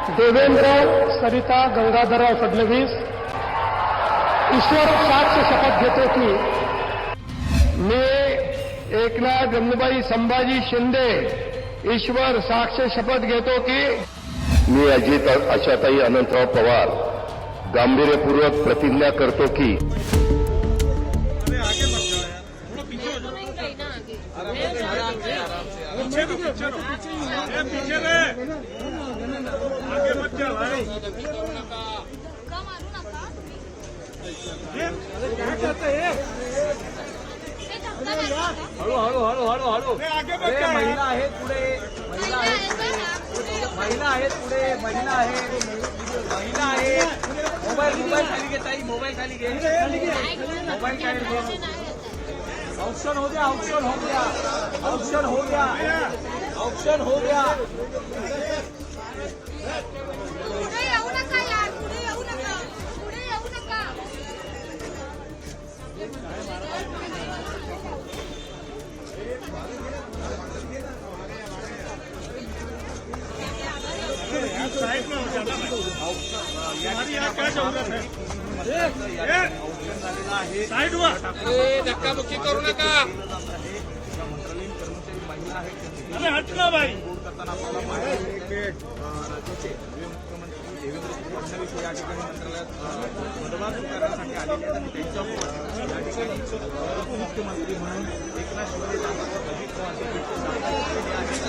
देवेंद्र सरिता गंगाधरराव फडणवीस ईश्वर साक्ष शपथ घेतो की मी एकनाथ जमनुबाई संभाजी शिंदे ईश्वर साक्ष शपथ घेतो की मी अजित आशाताई अनंतराव पवार गांभीर्यपूर्वक प्रतिज्ञा करतो की महिला आहेत पुढे, महिला आहेत पुढे, महिला आहेत. मोबाईल खाली घे ताई, मोबाईल खाली घे, मोबाईल खाली घे. ऑप्शन हो गया, ऑप्शन हो गया, ऑप्शन हो गया, ऑप्शन हो गया. पुढे येऊ नका यार, पुढे येऊ नका, पुढे येऊ नका. धक्काबुक्की करू नका. मंत्रालयीन कर्मचारी महिला आहेत. हटना बाई. राज्याचे मुख्यमंत्री देवेंद्र फडणवीस या ठिकाणी मंत्रालयात पदभार स्वीकारण्यासाठी आलेले आहेत आणि त्यांच्यासोबत या ठिकाणी उपमुख्यमंत्री म्हणून एकनाथ शिंदे अजित पवार हे आहेत.